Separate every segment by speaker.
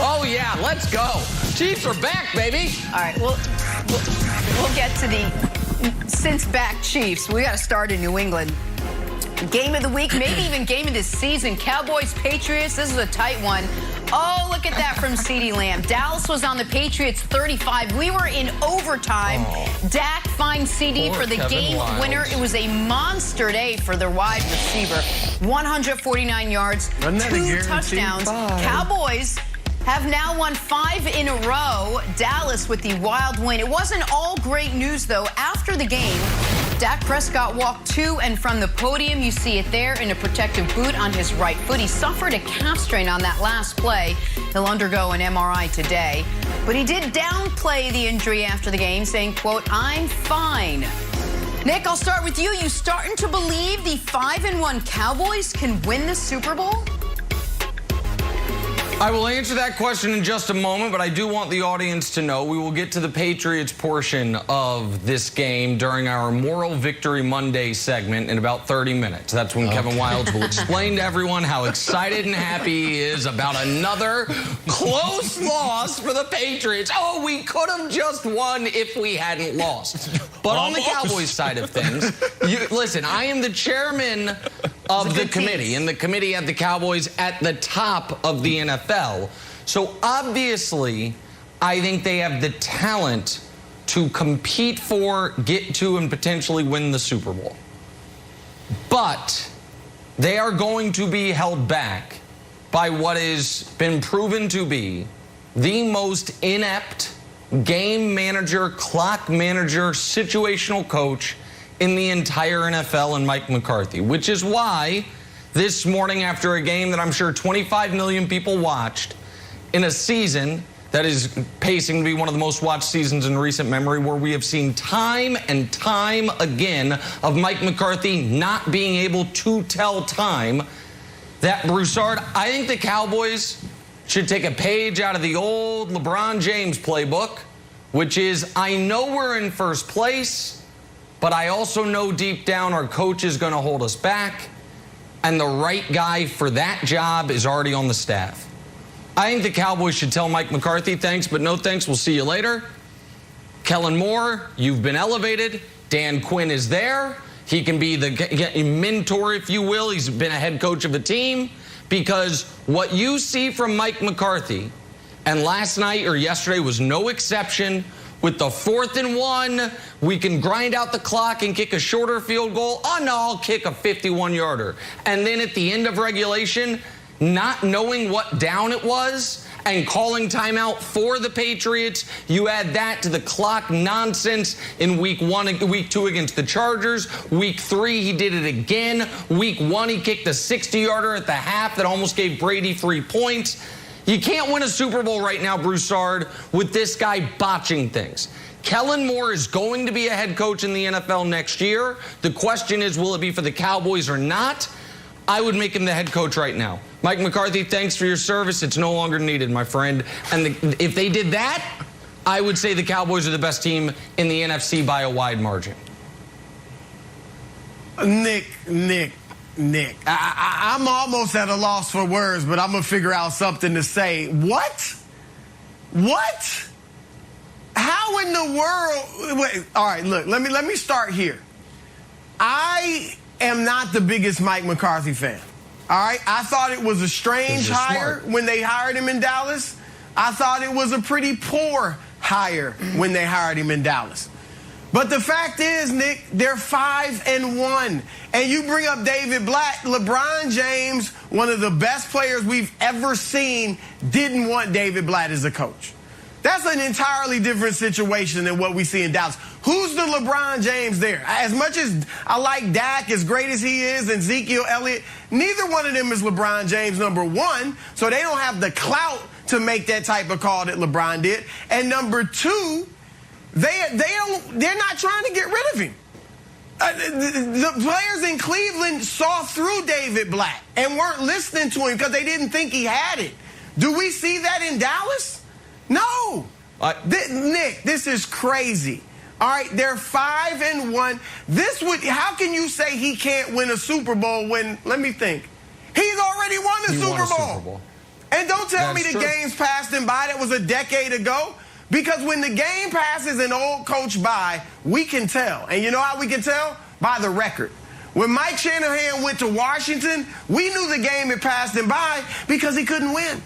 Speaker 1: Oh, yeah, let's go. Chiefs are back, baby.
Speaker 2: All right, we'll get to the since back Chiefs. We got to start in New England. Game of the week, maybe even game of the season. Cowboys, Patriots, this is a tight one. Oh, look at that from CeeDee Lamb. Dallas was on the Patriots 35. We were in overtime. Dak finds CeeDee for the game winner. It was a monster day for their wide receiver. 149 yards, 2 touchdowns. Cowboys have now won 5 in a row. Dallas with the wild win. It wasn't all great news, though. After the game, Dak Prescott walked to and from the podium. You see it there in a protective boot on his right foot. He suffered a calf strain on that last play. He'll undergo an MRI today. But he did downplay the injury after the game, saying, quote, "I'm fine." Nick, I'll start with you. You starting to believe the 5-1 Cowboys can win the Super Bowl?
Speaker 1: I will answer that question in just a moment, but I do want the audience to know we will get to the Patriots portion of this game during our Moral Victory Monday segment in about 30 minutes. That's when Kevin Wildes will explain to everyone how excited and happy he is about another close loss for the Patriots. Oh, we could have just won if we hadn't lost. But on the Cowboys side of things, listen, I am the chairman of the committee, and the committee had the Cowboys at the top of the NFL. So obviously, I think they have the talent to compete for, get to, and potentially win the Super Bowl. But they are going to be held back by what has been proven to be the most inept game manager, clock manager, situational coach in the entire NFL, and Mike McCarthy, which is why this morning, after a game that I'm sure 25 million people watched, in a season that is pacing to be one of the most watched seasons in recent memory, where we have seen time and time again of Mike McCarthy not being able to tell time, that Broussard, I think the Cowboys should take a page out of the old LeBron James playbook, which is, I know we're in first place, but I also know deep down our coach is going to hold us back, and the right guy for that job is already on the staff. I think the Cowboys should tell Mike McCarthy, thanks, but no thanks, we'll see you later. Kellen Moore, you've been elevated. Dan Quinn is there. He can be the mentor, if you will. He's been a head coach of a team. Because what you see from Mike McCarthy, and last night or yesterday was no exception, with the 4th and 1, we can grind out the clock and kick a shorter field goal. Oh, no, I'll kick a 51-yarder. And then at the end of regulation, not knowing what down it was and calling timeout for the Patriots. You add that to the clock nonsense in week 2 against the Chargers. Week 3, he did it again. Week 1, he kicked a 60-yarder at the half that almost gave Brady 3 points. You can't win a Super Bowl right now, Broussard, with this guy botching things. Kellen Moore is going to be a head coach in the NFL next year. The question is, will it be for the Cowboys or not? I would make him the head coach right now. Mike McCarthy, thanks for your service. It's no longer needed, my friend. And if they did that, I would say the Cowboys are the best team in the NFC by a wide margin.
Speaker 3: Nick. I'm almost at a loss for words, but I'm going to figure out something to say. What? How in the world? Wait, all right, look, let me start here. I am not the biggest Mike McCarthy fan. All right? I thought it was a strange hire when they hired him in Dallas. I thought it was a pretty poor hire when they hired him in Dallas. But the fact is, Nick, they're 5-1. And you bring up David Blatt. LeBron James, one of the best players we've ever seen, didn't want David Blatt as a coach. That's an entirely different situation than what we see in Dallas. Who's the LeBron James there? As much as I like Dak, as great as he is, and Ezekiel Elliott, neither one of them is LeBron James, number one. So they don't have the clout to make that type of call that LeBron did. And number two, they're not trying to get rid of him. The players in Cleveland saw through David Blatt and weren't listening to him because they didn't think he had it. Do we see that in Dallas? No. Nick, this is crazy. All right, they're 5-1. How can you say he can't win a Super Bowl when, let me think, he's already won a Super Bowl. And don't tell me the game's passed him by. That was a decade ago. Because when the game passes an old coach by, we can tell. And you know how we can tell? By the record. When Mike Shanahan went to Washington, we knew the game had passed him by because he couldn't win.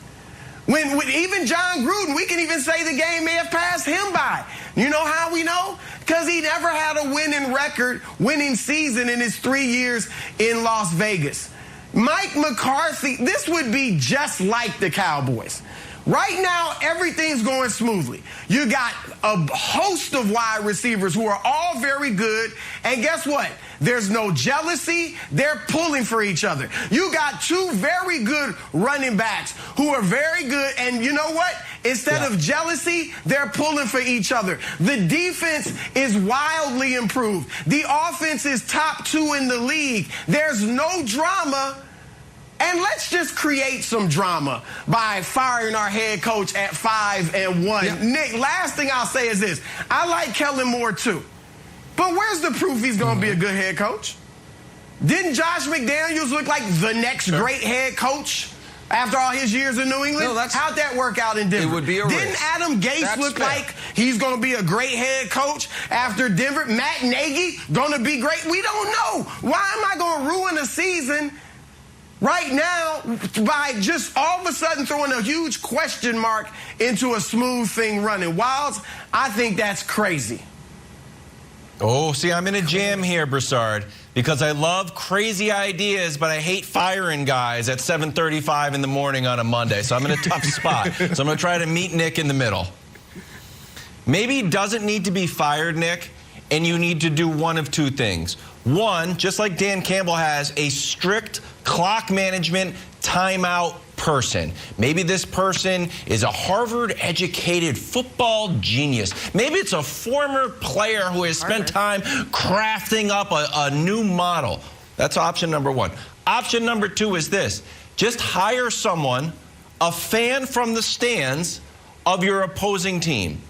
Speaker 3: When even John Gruden, we can even say the game may have passed him by. You know how we know? Because he never had a winning season in his 3 years in Las Vegas. Mike McCarthy, this would be just like the Cowboys. Right now, everything's going smoothly. You got a host of wide receivers who are all very good. And guess what? There's no jealousy. They're pulling for each other. You got two very good running backs who are very good. And you know what? Instead of jealousy, they're pulling for each other. The defense is wildly improved. The offense is top 2 in the league. There's no drama. And let's just create some drama by firing our head coach at 5-1. Yeah. Nick, last thing I'll say is this. I like Kellen Moore, too. But where's the proof he's going to be a good head coach? Didn't Josh McDaniels look like the next great head coach after all his years in New England?
Speaker 1: No,
Speaker 3: how'd that work out in Denver?
Speaker 1: It would be a
Speaker 3: Didn't
Speaker 1: risk.
Speaker 3: Adam Gase look like he's going to be a great head coach after Denver? Matt Nagy going to be great? We don't know. Why am I going to ruin a season right now by just all of a sudden throwing a huge question mark into a smooth thing running? Wilds, I think that's crazy.
Speaker 4: Oh, see, I'm in a jam here, Broussard, because I love crazy ideas, but I hate firing guys at 7:35 in the morning on a Monday. So I'm in a tough spot. So I'm going to try to meet Nick in the middle. Maybe he doesn't need to be fired, Nick, and you need to do one of two things. One, just like Dan Campbell has, a strict clock management timeout person. Maybe this person is a Harvard-educated football genius. Maybe it's a former player who has spent time crafting up a new model. That's option number one. Option number two is this. Just hire someone, a fan from the stands of your opposing team.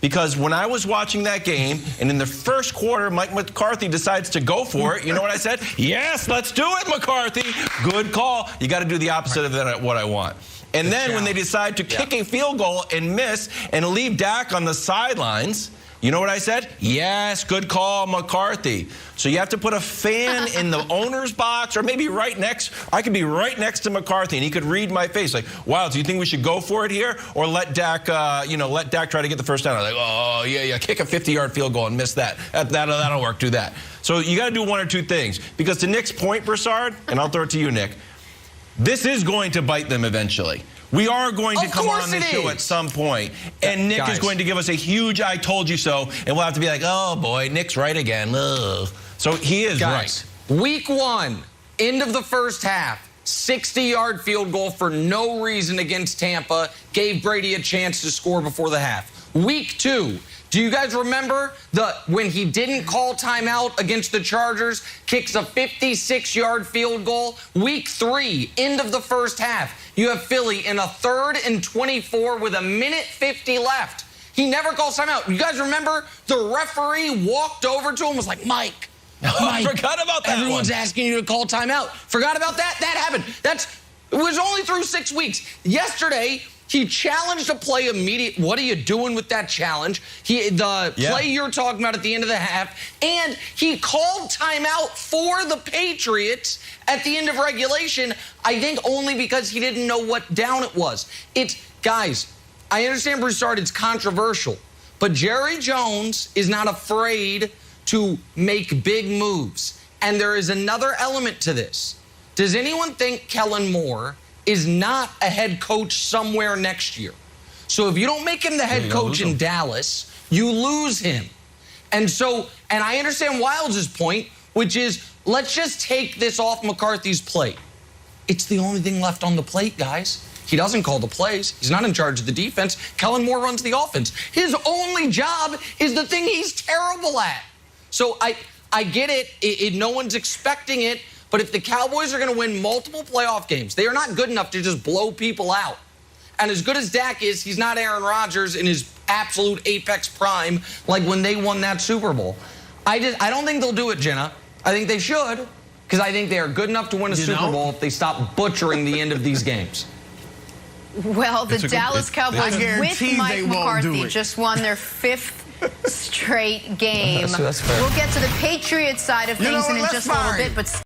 Speaker 4: Because when I was watching that game, and in the first quarter, Mike McCarthy decides to go for it, you know what I said? Yes, let's do it, McCarthy. Good call. You got to do the opposite of what I want. And then when they decide to kick a field goal and miss and leave Dak on the sidelines, you know what I said? Yes, good call, McCarthy. So you have to put a fan in the owner's box, or maybe right next. I could be right next to McCarthy, and he could read my face like, "Wow, do you think we should go for it here, or let Dak, let Dak try to get the first down?" I'm like, "Oh yeah, kick a 50-yard field goal and miss that. That'll work. Do that." So you got to do one or two things, because to Nick's point, Broussard, and I'll throw it to you, Nick. This is going to bite them eventually. We are going to come on this show at some point, and Nick is going to give us a huge "I told you so," and we'll have to be like, "Oh boy, Nick's right again." Ugh. So he is right.
Speaker 1: Week 1, end of the first half, 60-yard field goal for no reason against Tampa, gave Brady a chance to score before the half. Week 2. Do you guys remember when he didn't call timeout against the Chargers, kicks a 56-yard field goal? Week 3, end of the first half. You have Philly in a 3rd and 24 with 1:50 left. He never calls timeout. You guys remember the referee walked over to him and was like, Mike,
Speaker 4: I forgot about that.
Speaker 1: Everyone's asking you to call timeout. Forgot about that? That happened. It was only through 6 weeks. Yesterday, he challenged a play immediately. What are you doing with that challenge? Play you're talking about at the end of the half, and he called timeout for the Patriots at the end of regulation, I think only because he didn't know what down it was. Guys, I understand, Broussard, it's controversial, but Jerry Jones is not afraid to make big moves. And there is another element to this. Does anyone think Kellen Moore is not a head coach somewhere next year? So if you don't make him the head coach in Dallas, you lose him. And I understand Wilds' point, which is, let's just take this off McCarthy's plate. It's the only thing left on the plate, guys. He doesn't call the plays. He's not in charge of the defense. Kellen Moore runs the offense. His only job is the thing he's terrible at. So I get it. No one's expecting it. But if the Cowboys are going to win multiple playoff games, they are not good enough to just blow people out. And as good as Dak is, he's not Aaron Rodgers in his absolute apex prime like when they won that Super Bowl. I don't think they'll do it, Jenna. I think they should, because I think they are good enough to win a Super Bowl if they stop butchering the end of these games.
Speaker 2: Well, the Dallas Cowboys
Speaker 3: I
Speaker 2: with
Speaker 3: guarantee
Speaker 2: Mike
Speaker 3: they won't do
Speaker 2: McCarthy
Speaker 3: it.
Speaker 2: just won their 5th straight game.
Speaker 1: That's fair.
Speaker 2: We'll get to the Patriots side of
Speaker 3: You know
Speaker 2: things
Speaker 3: what?
Speaker 2: in
Speaker 3: Let's
Speaker 2: just a little
Speaker 3: fire
Speaker 2: bit,
Speaker 3: him.
Speaker 2: but